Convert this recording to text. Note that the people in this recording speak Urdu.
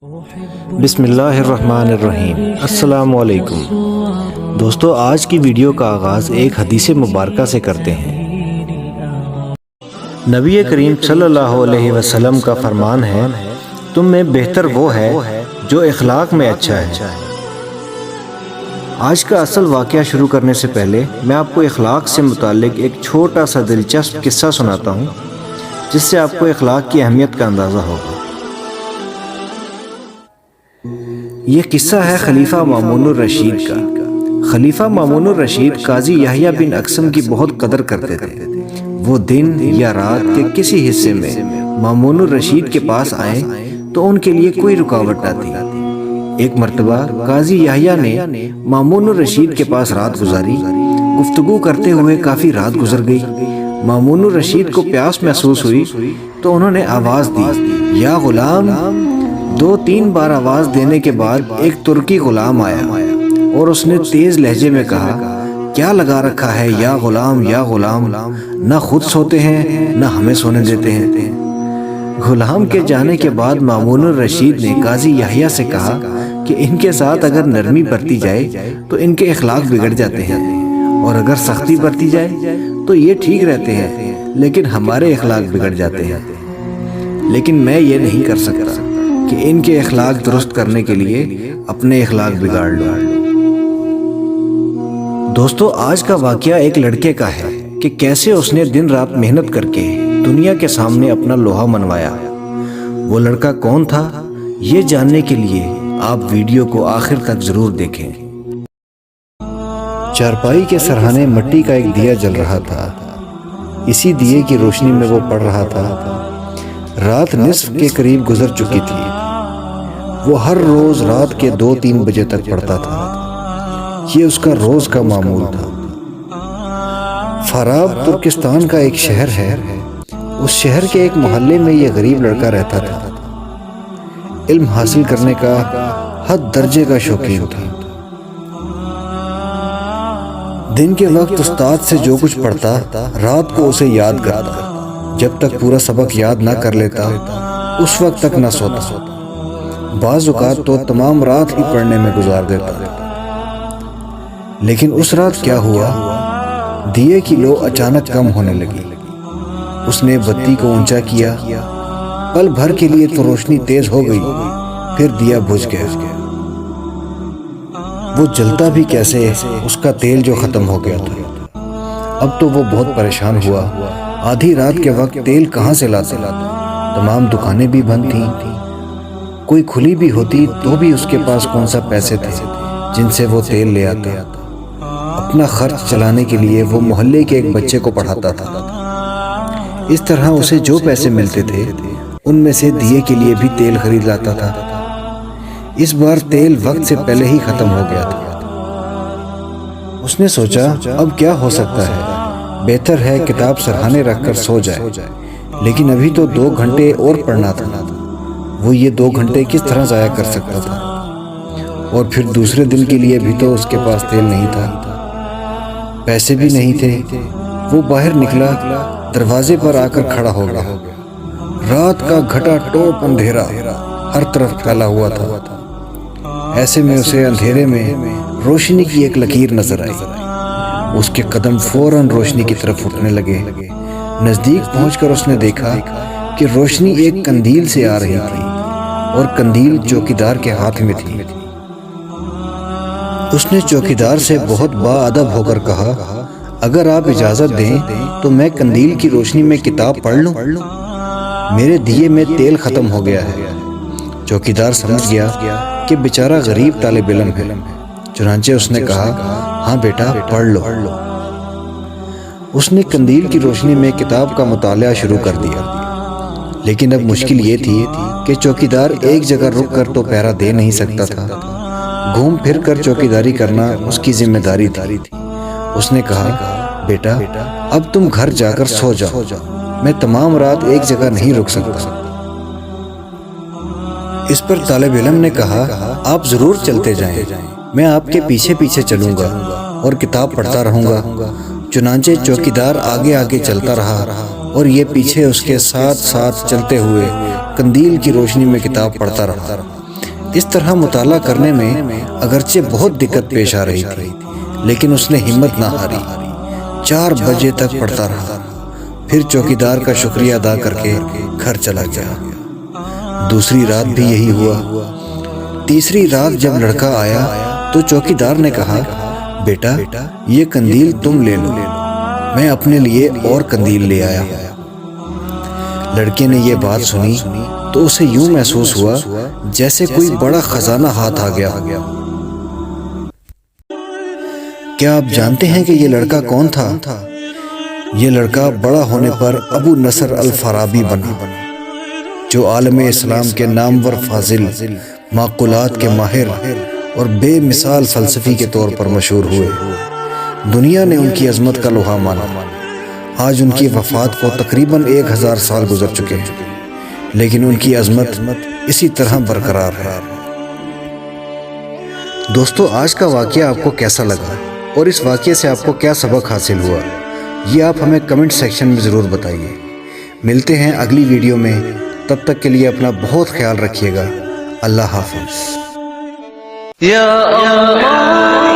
بسم اللہ الرحمن الرحیم۔ السلام علیکم دوستو، آج کی ویڈیو کا آغاز ایک حدیث مبارکہ سے کرتے ہیں۔ نبی کریم صلی اللہ علیہ وسلم کا فرمان ہے، تم میں بہتر وہ ہے جو اخلاق میں اچھا ہے۔ آج کا اصل واقعہ شروع کرنے سے پہلے میں آپ کو اخلاق سے متعلق ایک چھوٹا سا دلچسپ قصہ سناتا ہوں، جس سے آپ کو اخلاق کی اہمیت کا اندازہ ہوگا۔ یہ قصہ ہے خلیفہ مامون الرشید کا۔ خلیفہ مامون الرشید قاضی یحییٰ بن اقسم کی بہت قدر کرتے تھے۔ وہ دن یا رات کے کسی حصے میں مامون الرشید کے پاس آئیں تو ان کے لیے کوئی رکاوٹ نہ تھی۔ ایک مرتبہ قاضی یحییٰ نے مامون الرشید کے پاس رات گزاری۔ گفتگو کرتے ہوئے کافی رات گزر گئی۔ مامون الرشید کو پیاس محسوس ہوئی تو انہوں نے آواز دی، یا غلام۔ 2-3 بار آواز دینے کے بعد ایک ترکی غلام آیا اور اس نے تیز لہجے میں کہا، کیا لگا رکھا ہے یا غلام، یا غلام، نہ خود سوتے ہیں نہ ہمیں سونے دیتے ہیں۔ غلام کے جانے کے بعد مامون الرشید نے قاضی یحییٰ سے کہا کہ ان کے ساتھ اگر نرمی برتی جائے تو ان کے اخلاق بگڑ جاتے ہیں، اور اگر سختی برتی جائے تو یہ ٹھیک رہتے ہیں، لیکن ہمارے اخلاق بگڑ جاتے ہیں۔ لیکن میں یہ نہیں کر سکتا کہ ان کے اخلاق درست کرنے کے لیے اپنے اخلاق بگاڑ لوں۔ دوستو، آج کا واقعہ ایک لڑکے کا ہے کہ کیسے اس نے دن رات محنت کر کے دنیا کے سامنے اپنا لوہا منوایا۔ وہ لڑکا کون تھا، یہ جاننے کے لیے آپ ویڈیو کو آخر تک ضرور دیکھیں۔ چارپائی کے سرہانے مٹی کا ایک دیا جل رہا تھا۔ اسی دیے کی روشنی میں وہ پڑھ رہا تھا۔ رات نصف کے قریب گزر چکی تھی۔ وہ ہر روز رات کے 2-3 بجے تک پڑھتا تھا۔ یہ اس کا روز کا معمول تھا۔ فاراب ترکستان کا ایک شہر ہے۔ اس شہر کے ایک محلے میں یہ غریب لڑکا رہتا تھا۔ علم حاصل کرنے کا حد درجے کا شوقین تھا۔ دن کے وقت استاد سے جو کچھ پڑھتا، رات کو اسے یاد کرتا۔ جب تک پورا سبق یاد نہ کر لیتا، اس وقت تک نہ سوتا۔ بعض اوقات تو تمام رات ہی پڑھنے میں گزار دیتا۔ لیکن اس رات کیا ہوا، دیے کی لو اچانک کم ہونے لگی۔ اس نے بتی کو اونچا کیا، پل بھر کے لیے تو روشنی تیز ہو گئی، پھر دیا بجھ گیا۔ وہ جلتا بھی کیسے، اس کا تیل جو ختم ہو گیا تھا۔ اب تو وہ بہت پریشان ہوا۔ آدھی رات کے وقت تیل کہاں سے لاتا؟ تمام دکانیں بھی بند تھیں۔ کوئی کھلی بھی ہوتی تو بھی اس کے پاس کون سا پیسے تھے جن سے وہ تیل لے آتا۔ اپنا خرچ چلانے کے لیے وہ محلے کے ایک بچے کو پڑھاتا تھا۔ اس طرح اسے جو پیسے ملتے تھے ان میں سے دیے کے لیے بھی تیل خرید لاتا تھا۔ اس بار تیل وقت سے پہلے ہی ختم ہو گیا تھا۔ اس نے سوچا، اب کیا ہو سکتا ہے، بہتر ہے کتاب سرہانے رکھ کر سو جائے۔ لیکن ابھی تو 2 گھنٹے اور پڑھنا تھا۔ وہ یہ 2 گھنٹے کس طرح ضائع کر سکتا تھا؟ اور پھر دوسرے دن کے لیے بھی تو اس کے پاس تیل نہیں تھا، پیسے بھی نہیں تھے۔ وہ باہر نکلا، دروازے پر آ کر کھڑا ہو گیا۔ رات کا گھٹا ٹوپ اندھیرا ہر طرف پھیلا ہوا تھا۔ ایسے میں اسے اندھیرے میں روشنی کی ایک لکیر نظر آئی۔ اس کے قدم فوراً روشنی کی طرف اٹھنے لگے۔ نزدیک پہنچ کر اس نے دیکھا کہ روشنی ایک قندیل سے آ رہی تھی، اور قندیل چوکیدار کے ہاتھ میں تھی۔ اس نے چوکیدار سے بہت باادب ہو کر کہا، اگر آپ اجازت دیں تو میں قندیل کی روشنی میں کتاب پڑھ لوں؟ میرے دیے میں تیل ختم ہو گیا ہے۔ چوکیدار سمجھ گیا کہ بیچارہ غریب طالب علم ہے، چنانچہ اس نے کہا، ہاں بیٹا پڑھ لو۔ اس نے قندیل کی روشنی میں کتاب کا مطالعہ شروع کر دیا۔ لیکن اب مشکل یہ تھی کہ چوکیدار ایک جگہ رک کر تو پہرا دے نہیں سکتا تھا۔ گھوم پھر کر چوکیداری کرنا اس کی ذمہ داری تھی۔ اس نے کہا، بیٹا اب تم گھر جا کر سو جاؤ، میں تمام رات ایک جگہ نہیں رک سکتا۔ اس پر طالب علم نے کہا، آپ ضرور چلتے جائیں، میں آپ کے پیچھے پیچھے چلوں گا اور کتاب پڑھتا رہوں گا۔ چنانچہ چوکیدار آگے آگے چلتا رہا اور یہ پیچھے اس کے ساتھ ساتھ چلتے ہوئے قندیل کی روشنی میں کتاب پڑھتا رہا۔ اس طرح مطالعہ کرنے میں اگرچہ بہت دقت پیش آ رہی تھی، لیکن اس نے ہمت نہ ہاری۔ 4 بجے تک پڑھتا رہا، پھر چوکیدار کا شکریہ ادا کر کے گھر چلا گیا۔ دوسری رات بھی یہی ہوا۔ تیسری رات جب لڑکا آیا تو چوکیدار نے کہا، بیٹا یہ قندیل تم لے لو، میں اپنے لیے اور قندیل لے آیا۔ لڑکے نے یہ بات سنی تو اسے یوں محسوس ہوا جیسے کوئی بڑا خزانہ ہاتھ آ گیا۔ کیا آپ جانتے ہیں کہ یہ لڑکا کون تھا؟ یہ لڑکا بڑا ہونے پر ابو نصر الفارابی بنا، جو عالم اسلام کے نامور فاضل، معقولات کے ماہر اور بے مثال فلسفی کے طور پر مشہور ہوئے۔ دنیا نے ان کی عظمت کا لوہا مانا۔ آج ان کی وفات کو تقریباً 1000 سال گزر چکے ہیں، لیکن ان کی عظمت اسی طرح برقرار ہے۔ دوستو، آج کا واقعہ آپ کو کیسا لگا اور اس واقعے سے آپ کو کیا سبق حاصل ہوا، یہ آپ ہمیں کمنٹ سیکشن میں ضرور بتائیے۔ ملتے ہیں اگلی ویڈیو میں، تب تک کے لیے اپنا بہت خیال رکھیے گا۔ اللہ حافظ۔ یا اللہ